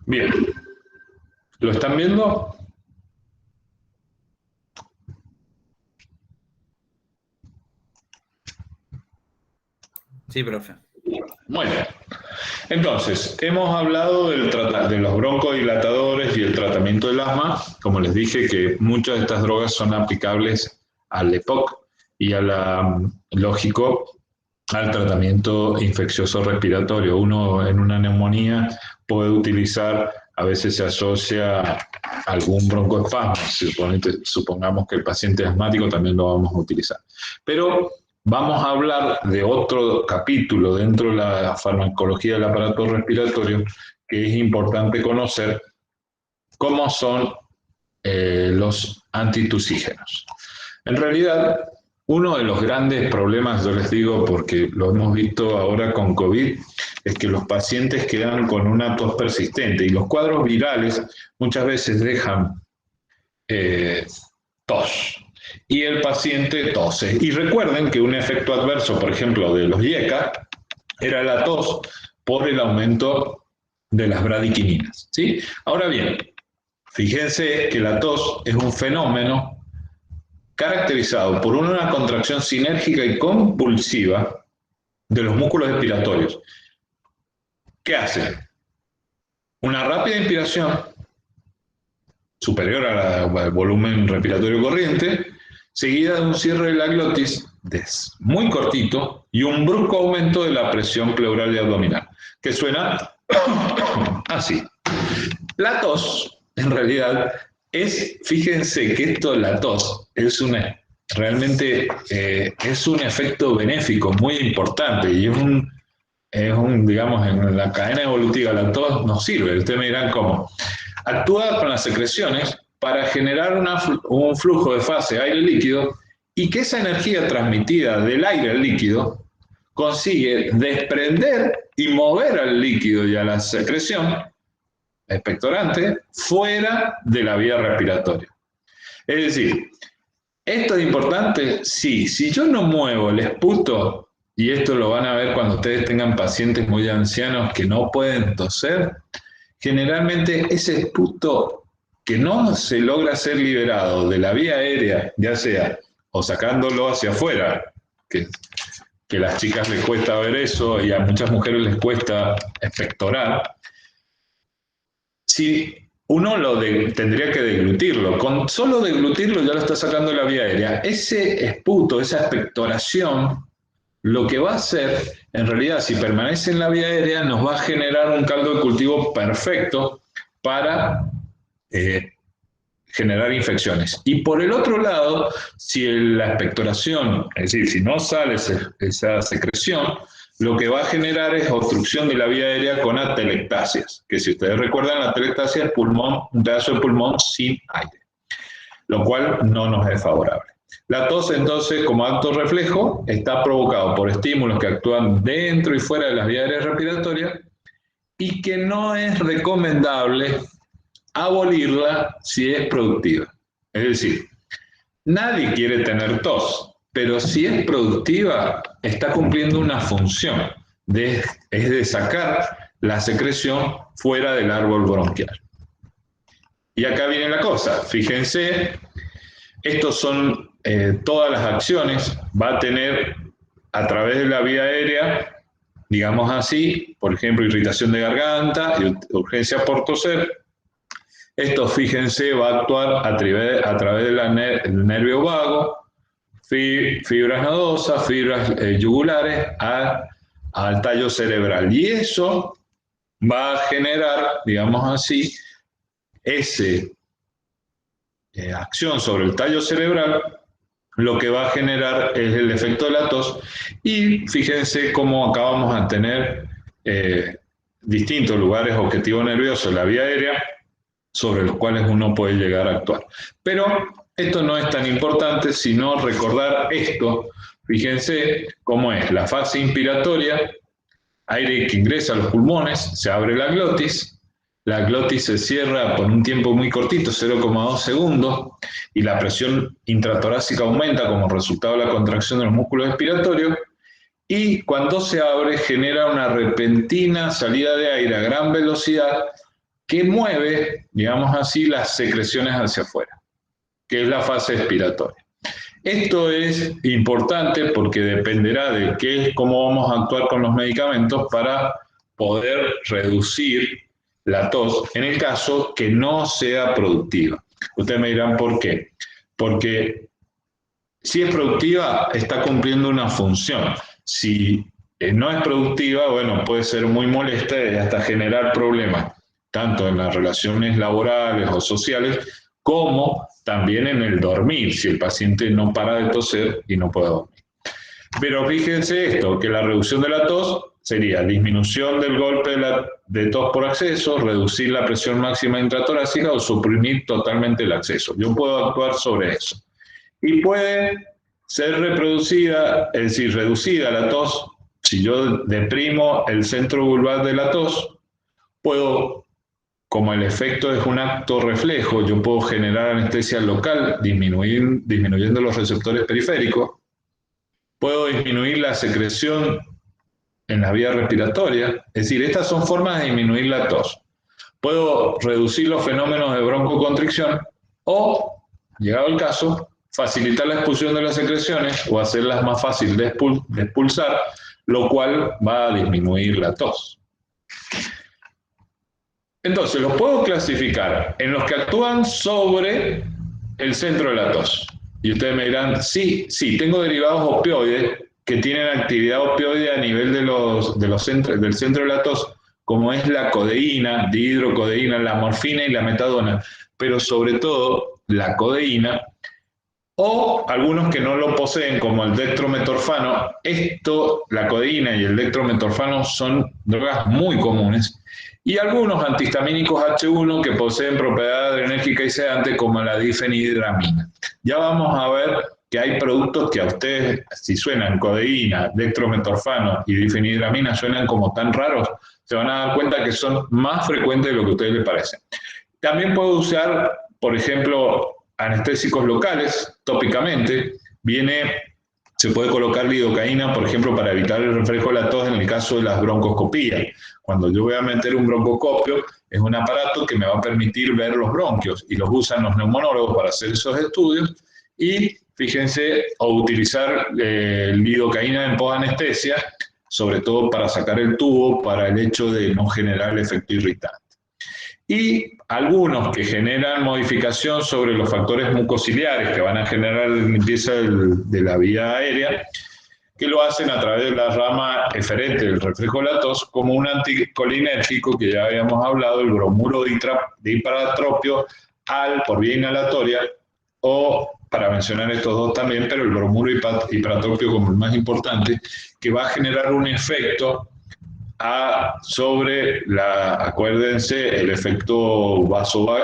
Bien, ¿lo están viendo? Sí, profe. Muy bien. Entonces, hemos hablado de los broncodilatadores y el tratamiento del asma. Como les dije, que muchas de estas drogas son aplicables al EPOC y lógico, al tratamiento infeccioso respiratorio. Uno en una neumonía puede utilizar, a veces se asocia algún broncoespasmo, supongamos que el paciente es asmático, también lo vamos a utilizar. Pero vamos a hablar de otro capítulo dentro de la farmacología del aparato respiratorio que es importante conocer, cómo son los antitusígenos. En realidad, uno de los grandes problemas, yo les digo, porque lo hemos visto ahora con COVID, es que los pacientes quedan con una tos persistente y los cuadros virales muchas veces dejan tos y el paciente tose. Y recuerden que un efecto adverso, por ejemplo, de los IECA era la tos por el aumento de las bradiquininas, ¿sí? Ahora bien, fíjense que la tos es un fenómeno caracterizado por una contracción sinérgica y compulsiva de los músculos expiratorios. ¿Qué hace? Una rápida inspiración superior al volumen respiratorio corriente, seguida de un cierre de la glotis muy cortito y un brusco aumento de la presión pleural y abdominal, que suena así. La tos, en realidad, fíjense que la tos es realmente es un efecto benéfico muy importante y digamos, en la cadena evolutiva la tos nos sirve. Ustedes me dirán cómo. Actúa con las secreciones para generar un flujo de fase aire-líquido y que esa energía transmitida del aire al líquido consigue desprender y mover al líquido y a la secreción expectorante fuera de la vía respiratoria. Es decir, ¿esto es importante? Sí. Si yo no muevo el esputo, y esto lo van a ver cuando ustedes tengan pacientes muy ancianos que no pueden toser, generalmente ese esputo que no se logra ser liberado de la vía aérea, ya sea o sacándolo hacia afuera, que a las chicas les cuesta ver eso y a muchas mujeres les cuesta expectorar, si uno tendría que deglutirlo, con solo deglutirlo ya lo está sacando de la vía aérea. Ese esputo, esa expectoración, lo que va a hacer, en realidad, si permanece en la vía aérea, nos va a generar un caldo de cultivo perfecto para generar infecciones. Y por el otro lado, si la expectoración, es decir, si no sale esa secreción, lo que va a generar es obstrucción de la vía aérea con atelectasias, que si ustedes recuerdan, la atelectasia es un pedazo de pulmón sin aire, lo cual no nos es favorable. La tos, entonces, como acto reflejo, está provocado por estímulos que actúan dentro y fuera de las vías aéreas respiratorias y que no es recomendable abolirla si es productiva. Es decir, nadie quiere tener tos, pero si es productiva, está cumpliendo una función, es de sacar la secreción fuera del árbol bronquial. Y acá viene la cosa, fíjense, estos son todas las acciones, va a tener a través de la vía aérea, digamos así, por ejemplo, irritación de garganta, urgencia por toser. Esto, fíjense, va a actuar a través del nervio vago, fibras nodosas, fibras yugulares al tallo cerebral. Y eso va a generar, digamos así, esa acción sobre el tallo cerebral, lo que va a generar es el efecto de la tos. Y fíjense cómo acá vamos a tener distintos lugares objetivos nerviosos en la vía aérea, sobre los cuales uno puede llegar a actuar. Pero esto no es tan importante, sino recordar esto. Fíjense cómo es la fase inspiratoria, aire que ingresa a los pulmones, se abre la glotis se cierra por un tiempo muy cortito, 0,2 segundos, y la presión intratorácica aumenta como resultado de la contracción de los músculos expiratorios, y cuando se abre genera una repentina salida de aire a gran velocidad que mueve, digamos así, las secreciones hacia afuera, que es la fase expiratoria. Esto es importante porque dependerá de cómo vamos a actuar con los medicamentos para poder reducir la tos en el caso que no sea productiva. Ustedes me dirán por qué. Porque si es productiva, está cumpliendo una función. Si no es productiva, bueno, puede ser muy molesta y hasta generar problemas, tanto en las relaciones laborales o sociales, como también en el dormir, si el paciente no para de toser y no puede dormir. Pero fíjense esto, que la reducción de la tos sería disminución del golpe de tos por acceso, reducir la presión máxima intratorácica o suprimir totalmente el acceso. Yo puedo actuar sobre eso. Y puede ser reproducida, es decir, reducida la tos. Si yo deprimo el centro vulvar de la tos, puedo, como el efecto es un acto reflejo, yo puedo generar anestesia local disminuyendo los receptores periféricos, puedo disminuir la secreción en la vía respiratoria, es decir, estas son formas de disminuir la tos. Puedo reducir los fenómenos de broncoconstricción o, llegado el caso, facilitar la expulsión de las secreciones o hacerlas más fácil de expulsar, lo cual va a disminuir la tos. Entonces, los puedo clasificar en los que actúan sobre el centro de la tos. Y ustedes me dirán, sí, tengo derivados opioides que tienen actividad opioide a nivel del centro de la tos, como es la codeína, dihidrocodeína, la morfina y la metadona, pero sobre todo la codeína, o algunos que no lo poseen, como el dextrometorfano. La codeína y el dextrometorfano son drogas muy comunes, y algunos antihistamínicos H1 que poseen propiedad adrenérgica y sedante, como la difenhidramina. Ya vamos a ver que hay productos que a ustedes, si suenan codeína, dextrometorfano y difenhidramina, suenan como tan raros, se van a dar cuenta que son más frecuentes de lo que a ustedes les parece. También puedo usar, por ejemplo, anestésicos locales, tópicamente. Se puede colocar lidocaína, por ejemplo, para evitar el reflejo de la tos en el caso de las broncoscopías. Cuando yo voy a meter un broncoscopio, es un aparato que me va a permitir ver los bronquios, y los usan los neumonólogos para hacer esos estudios. Y fíjense, o utilizar lidocaína en posanestesia, sobre todo para sacar el tubo, para el hecho de no generar el efecto irritante. Y algunos que generan modificación sobre los factores mucociliares que van a generar limpieza de la vía aérea, que lo hacen a través de la rama eferente del reflejo de la tos, como un anticolinérgico que ya habíamos hablado, el bromuro de hiperatropio por vía inhalatoria, o, para mencionar estos dos también, pero el bromuro hiperatropio como el más importante, que va a generar un efecto acuérdense, el efecto sobre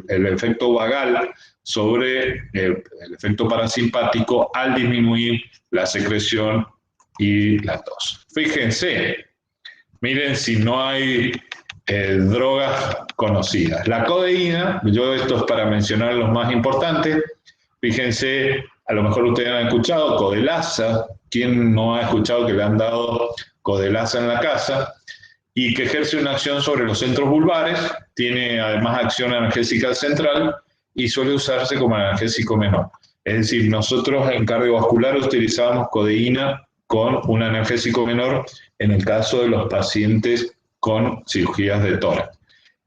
el efecto vagal, sobre el efecto parasimpático al disminuir la secreción y la tos. Fíjense, miren si no hay drogas conocidas. La codeína, esto es para mencionar los más importantes. Fíjense, a lo mejor ustedes han escuchado Codelasa. ¿Quién no ha escuchado que le han dado Codelasa en la casa? Y que ejerce una acción sobre los centros vulvares, tiene además acción analgésica central y suele usarse como analgésico menor. Es decir, nosotros en cardiovascular utilizábamos codeína con un analgésico menor en el caso de los pacientes con cirugías de tórax.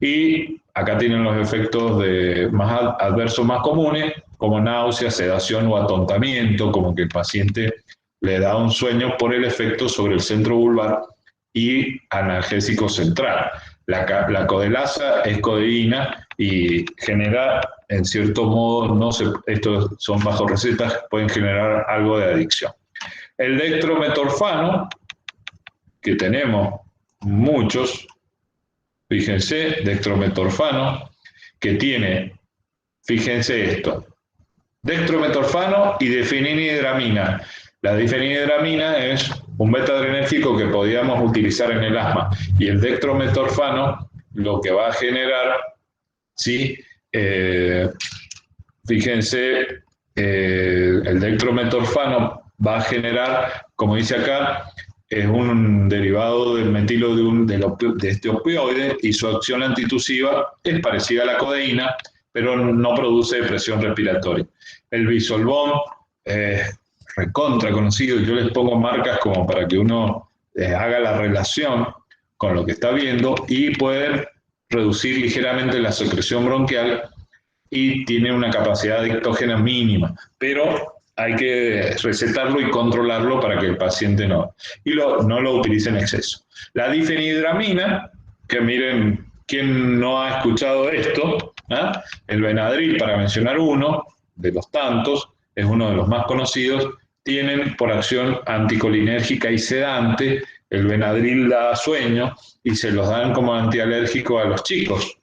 Y acá tienen los efectos más adversos más comunes, como náusea, sedación o atontamiento, como que el paciente le da un sueño por el efecto sobre el centro vulvar, y analgésico central. La codelasa es codeína y genera, en cierto modo, estos son bajo recetas, pueden generar algo de adicción. El dextrometorfano, que tenemos muchos, fíjense, dextrometorfano, que tiene, fíjense esto, dextrometorfano y difenhidramina. La difenhidramina es un beta-adrenérgico que podíamos utilizar en el asma, y el dextrometorfano lo que va a generar, ¿sí? Fíjense, el dextrometorfano va a generar, como dice acá, es un derivado del metilo de este opioide y su acción antitusiva es parecida a la codeína, pero no produce depresión respiratoria. El Bisolbón es recontra conocido, yo les pongo marcas como para que uno haga la relación con lo que está viendo y pueden reducir ligeramente la secreción bronquial y tiene una capacidad adictógena mínima, pero hay que recetarlo y controlarlo para que el paciente no lo utilice en exceso. La difenhidramina, que miren, ¿quién no ha escuchado esto? ¿Ah? El Benadryl, para mencionar uno de los tantos, es uno de los más conocidos, tienen por acción anticolinérgica y sedante. El Benadryl da sueño y se los dan como antialérgico a los chicos,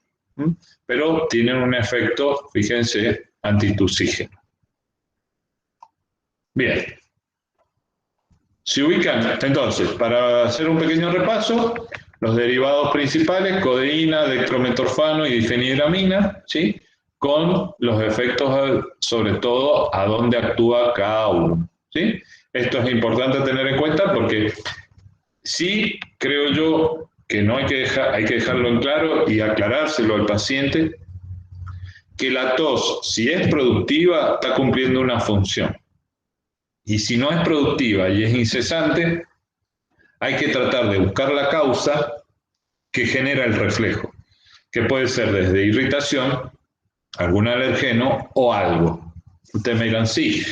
pero tienen un efecto, fíjense, antitusígeno. Bien. Se ubican, entonces, para hacer un pequeño repaso, los derivados principales, codeína, dextrometorfano y difenhidramina, ¿sí? Con los efectos, sobre todo, a dónde actúa cada uno, ¿sí? Esto es importante tener en cuenta porque sí creo yo que no hay que dejarlo en claro y aclarárselo al paciente, que la tos, si es productiva, está cumpliendo una función. Y si no es productiva y es incesante, hay que tratar de buscar la causa que genera el reflejo, que puede ser desde irritación, algún alergeno o algo. Ustedes me dirán, sí,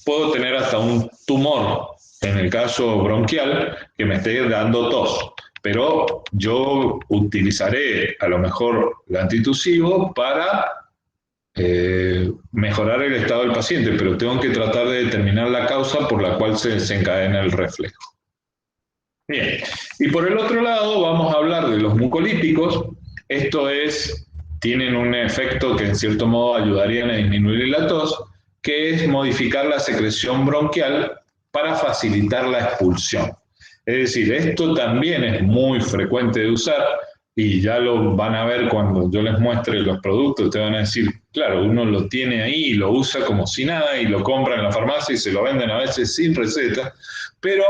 puedo tener hasta un tumor, en el caso bronquial, que me esté dando tos, pero yo utilizaré a lo mejor el antitusivo para mejorar el estado del paciente, pero tengo que tratar de determinar la causa por la cual se desencadena el reflejo. Bien, y por el otro lado vamos a hablar de los mucolíticos. Esto es, tienen un efecto que en cierto modo ayudarían a disminuir la tos, que es modificar la secreción bronquial para facilitar la expulsión. Es decir, esto también es muy frecuente de usar y ya lo van a ver cuando yo les muestre los productos, te van a decir, claro, uno lo tiene ahí y lo usa como si nada y lo compra en la farmacia y se lo venden a veces sin receta, pero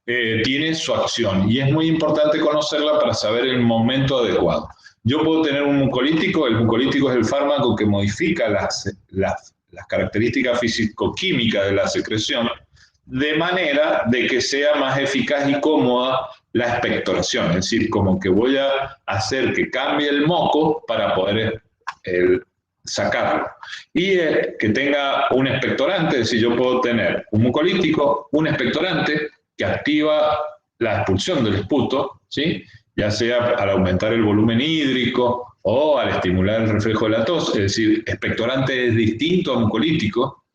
tiene su acción y es muy importante conocerla para saber el momento adecuado. Yo puedo tener un mucolítico, el mucolítico es el fármaco que modifica las características físico-químicas de la secreción, de manera de que sea más eficaz y cómoda la expectoración, es decir, como que voy a hacer que cambie el moco para poder sacarlo. Y que tenga un expectorante, es decir, yo puedo tener un mucolítico, un expectorante que activa la expulsión del esputo, ¿sí? Ya sea al aumentar el volumen hídrico o al estimular el reflejo de la tos, es decir, expectorante es distinto a mucolítico,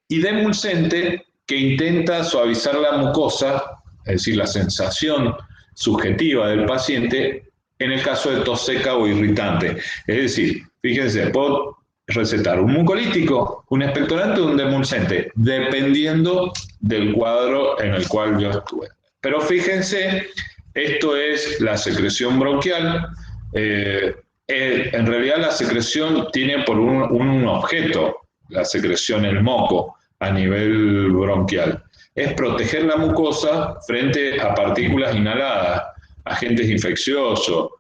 y demulcente que intenta suavizar la mucosa, es decir, la sensación subjetiva del paciente en el caso de tos seca o irritante. Es decir, fíjense, puedo recetar un mucolítico, un expectorante o un demulcente, dependiendo del cuadro en el cual yo estuve. Pero fíjense, esto es la secreción bronquial. En realidad la secreción tiene por un objeto, la secreción, el moco, a nivel bronquial. Es proteger la mucosa frente a partículas inhaladas, agentes infecciosos,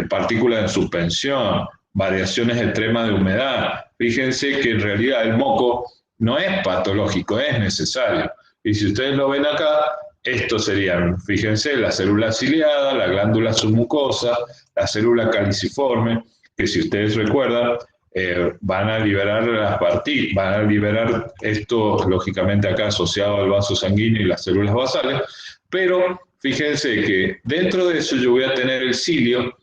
partículas en suspensión, variaciones extremas de humedad. Fíjense que en realidad el moco no es patológico, es necesario. Y si ustedes lo ven acá, estos serían, fíjense, la célula ciliada, la glándula submucosa, la célula caliciforme, que si ustedes recuerdan, van a liberar las partículas, van a liberar esto, lógicamente acá asociado al vaso sanguíneo y las células basales, pero fíjense que dentro de eso yo voy a tener el cilio,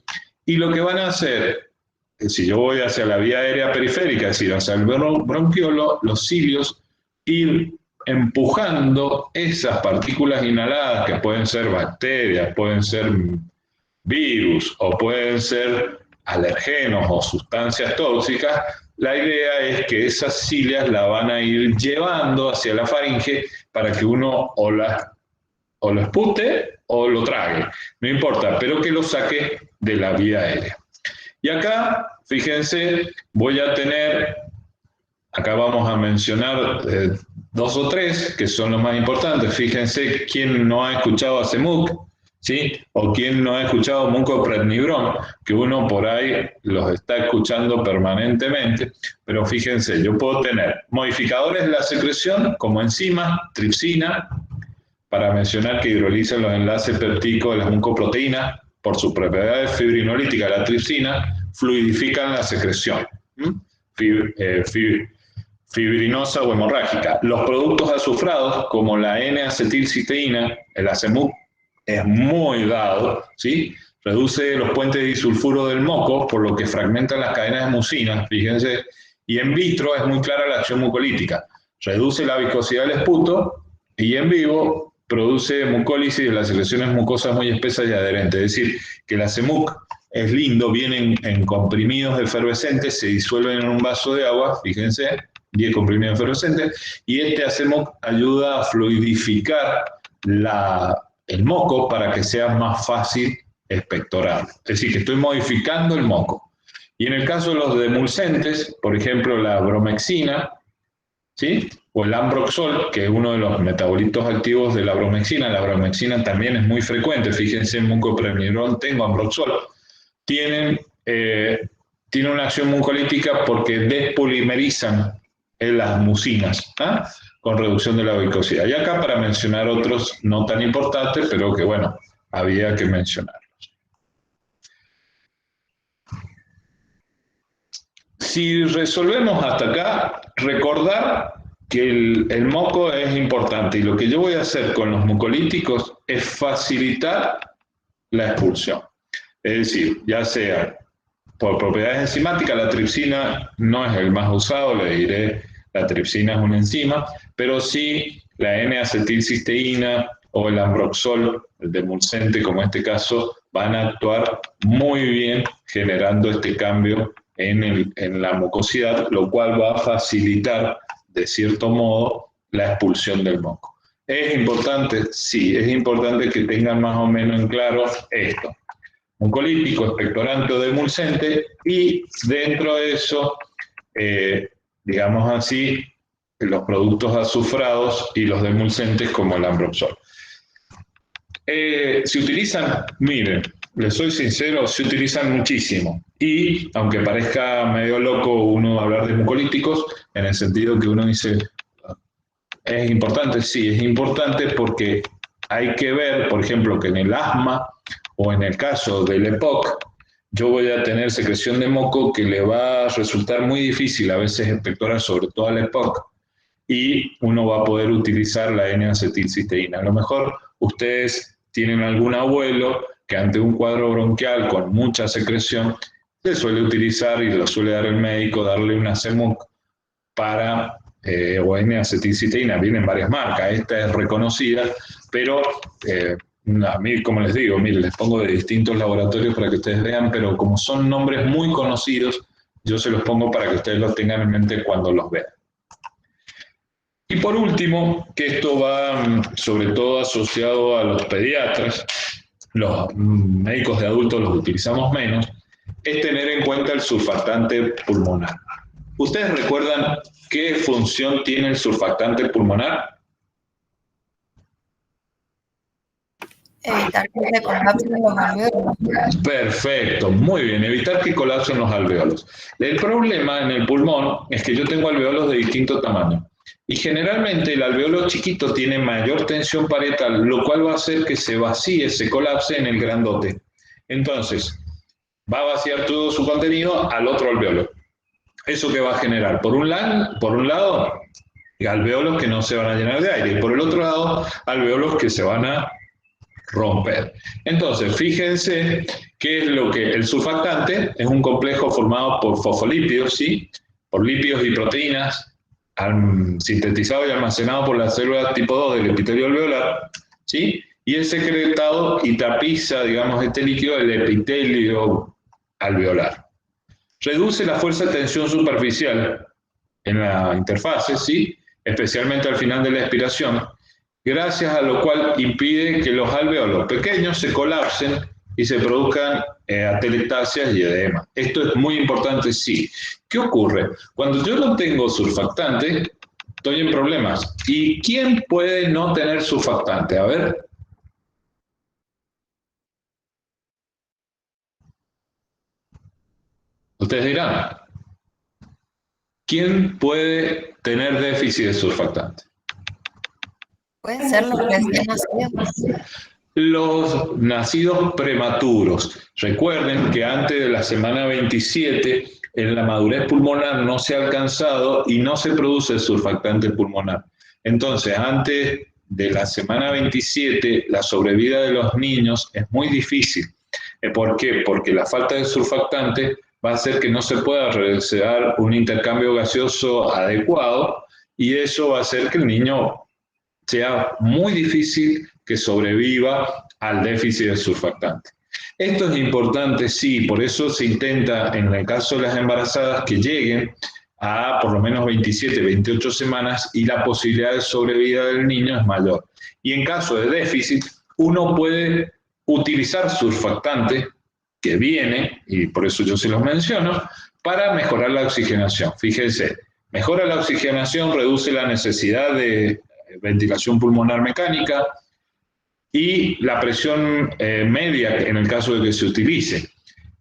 y lo que van a hacer, si yo voy hacia la vía aérea periférica, es decir, hacia el bronquiolo, los cilios, ir empujando esas partículas inhaladas, que pueden ser bacterias, pueden ser virus o pueden ser alergenos o sustancias tóxicas, la idea es que esas cilias la van a ir llevando hacia la faringe para que uno o lo espute o lo trague, no importa, pero que lo saque de la vía aérea. Y acá, fíjense, voy a tener, acá vamos a mencionar dos o tres que son los más importantes. Fíjense quién no ha escuchado a CEMUC, ¿sí? O quién no ha escuchado mucoprednibrón, que uno por ahí los está escuchando permanentemente, pero fíjense, yo puedo tener modificadores de la secreción como enzimas, tripsina, para mencionar que hidrolizan los enlaces peptídicos de las mucoproteínas por sus propiedades fibrinolíticas. La tripsina fluidifican la secreción fibrinosa o hemorrágica. Los productos azufrados, como la N-acetilcisteína, el ACEMUC, es muy dado, ¿sí? Reduce los puentes disulfuro del moco, por lo que fragmentan las cadenas de mucina, fíjense, y en vitro es muy clara la acción mucolítica. Reduce la viscosidad del esputo y en vivo produce mucólisis de las secreciones mucosas muy espesas y adherentes. Es decir, que el ACEMUC es lindo, vienen en comprimidos efervescentes, se disuelven en un vaso de agua, fíjense, 10 comprimidos efervescentes, y este ACEMUC ayuda a fluidificar el moco para que sea más fácil expectorable. Es decir, que estoy modificando el moco. Y en el caso de los demulcentes, por ejemplo, la bromexina, ¿sí? O el ambroxol, que es uno de los metabolitos activos de la bromexina también es muy frecuente, fíjense en mucoprednibrón tengo ambroxol, tienen una acción mucolítica porque despolimerizan las mucinas, ¿ah? Con reducción de la viscosidad. Y acá para mencionar otros no tan importantes, pero que bueno, había que mencionarlos. Si resolvemos hasta acá, recordar que el moco es importante y lo que yo voy a hacer con los mucolíticos es facilitar la expulsión. Es decir, ya sea por propiedades enzimáticas, la tripsina no es el más usado, le diré, la tripsina es una enzima, pero sí la N-acetilcisteína o el ambroxol, el demulcente, como en este caso, van a actuar muy bien generando este cambio en la mucosidad, lo cual va a facilitar, de cierto modo, la expulsión del moco. ¿Es importante? Sí, es importante que tengan más o menos en claro esto. Mucolítico, expectorante o demulcente, y dentro de eso, digamos así, los productos azufrados y los demulcentes como el ambroxol. Se utilizan, miren, les soy sincero, se utilizan muchísimo. Y aunque parezca medio loco uno hablar de mucolíticos, en el sentido que uno dice, ¿es importante? Sí, es importante porque hay que ver, por ejemplo, que en el asma o en el caso del EPOC, yo voy a tener secreción de moco que le va a resultar muy difícil a veces expectorar, sobre todo al EPOC, y uno va a poder utilizar la N-acetilcisteína. A lo mejor ustedes tienen algún abuelo que ante un cuadro bronquial con mucha secreción se suele utilizar y lo suele dar el médico, darle una CEMUC para o N-acetilcisteína, vienen varias marcas, esta es reconocida, pero a mí, como les digo, miren, les pongo de distintos laboratorios para que ustedes vean, pero como son nombres muy conocidos, yo se los pongo para que ustedes los tengan en mente cuando los vean. Y por último, que esto va sobre todo asociado a los pediatras, los médicos de adultos los utilizamos menos, es tener en cuenta el surfactante pulmonar. ¿Ustedes recuerdan qué función tiene el surfactante pulmonar? Evitar que se colapsen los alveolos. Perfecto, muy bien, evitar que colapsen los alveolos. El problema en el pulmón es que yo tengo alveolos de distinto tamaño. Y generalmente el alveolo chiquito tiene mayor tensión parietal, lo cual va a hacer que se vacíe, se colapse en el grandote. Entonces, va a vaciar todo su contenido al otro alveolo. ¿Eso qué va a generar? Por un lado, alveolos que no se van a llenar de aire, y por el otro lado, alveolos que se van a romper. Entonces, fíjense qué es lo que el surfactante es un complejo formado por fosfolípidos, ¿sí? Por lípidos y proteínas, sintetizado y almacenado por las células tipo 2 del epitelio alveolar, ¿sí? Y es secretado y tapiza, digamos, este líquido del epitelio alveolar. Reduce la fuerza de tensión superficial en la interfase, ¿sí? Especialmente al final de la expiración, gracias a lo cual impide que los alveolos pequeños se colapsen y se produzcan atelectasias y edema. Esto es muy importante, sí. ¿Qué ocurre? Cuando yo no tengo surfactante, estoy en problemas. ¿Y quién puede no tener surfactante? A ver. Ustedes dirán, ¿quién puede tener déficit de surfactante? Pueden ser los recién nacidos. Los nacidos prematuros. Recuerden que antes de la semana 27, en la madurez pulmonar no se ha alcanzado y no se produce el surfactante pulmonar. Entonces, antes de la semana 27, la sobrevida de los niños es muy difícil. ¿Por qué? Porque la falta de surfactante va a hacer que no se pueda realizar un intercambio gaseoso adecuado y eso va a hacer que el niño sea muy difícil que sobreviva al déficit de surfactante. Esto es importante, sí, por eso se intenta, en el caso de las embarazadas, que lleguen a por lo menos 27, 28 semanas y la posibilidad de sobrevida del niño es mayor. Y en caso de déficit, uno puede utilizar surfactante que viene, y por eso yo se los menciono, para mejorar la oxigenación. Fíjense, mejora la oxigenación, reduce la necesidad de ventilación pulmonar mecánica y la presión media en el caso de que se utilice,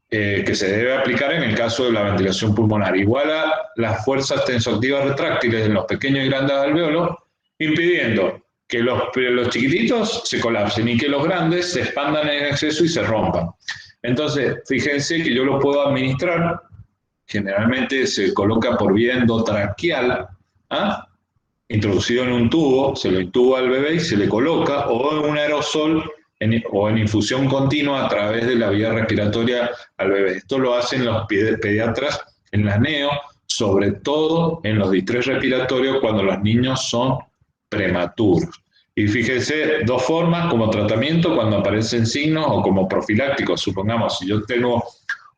que se debe aplicar en el caso de la ventilación pulmonar. Iguala las fuerzas tensoactivas retráctiles en los pequeños y grandes alvéolos, impidiendo que los chiquititos se colapsen y que los grandes se expandan en exceso y se rompan. Entonces, fíjense que yo lo puedo administrar, generalmente se coloca por vía endotraqueal, introducido en un tubo, se lo intuba al bebé y se le coloca, o en un aerosol o en infusión continua a través de la vía respiratoria al bebé. Esto lo hacen los pediatras en la neo, sobre todo en los distrés respiratorios cuando los niños son prematuros. Y fíjense, dos formas como tratamiento cuando aparecen signos o como profilácticos. Supongamos, si yo tengo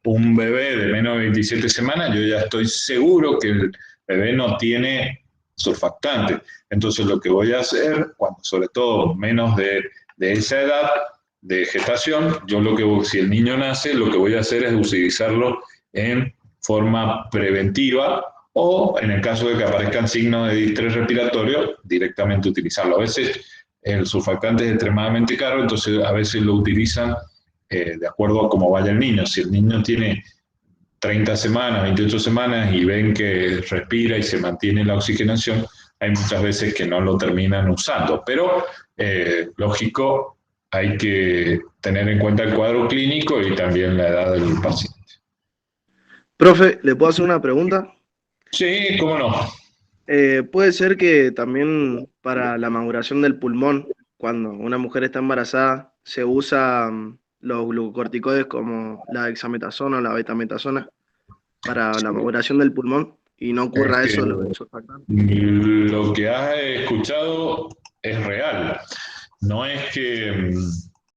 un bebé de menos de 27 semanas, yo ya estoy seguro que el bebé no tiene surfactante. Entonces lo que voy a hacer, cuando sobre todo menos de esa edad de gestación, yo lo que si el niño nace, lo que voy a hacer es utilizarlo en forma preventiva o en el caso de que aparezcan signos de distrés respiratorio, directamente utilizarlo. A veces el surfactante es extremadamente caro, entonces a veces lo utilizan de acuerdo a cómo vaya el niño. Si el niño tiene 30 semanas, 28 semanas y ven que respira y se mantiene la oxigenación, hay muchas veces que no lo terminan usando. Pero, lógico, hay que tener en cuenta el cuadro clínico y también la edad del paciente. Profe, ¿le puedo hacer una pregunta? Sí, cómo no. Puede ser que también para la maduración del pulmón, cuando una mujer está embarazada, se usan los glucocorticoides como la dexametasona o la betametasona para la maduración del pulmón y no ocurra eso lo del surfactante. Lo que has escuchado es real. No es que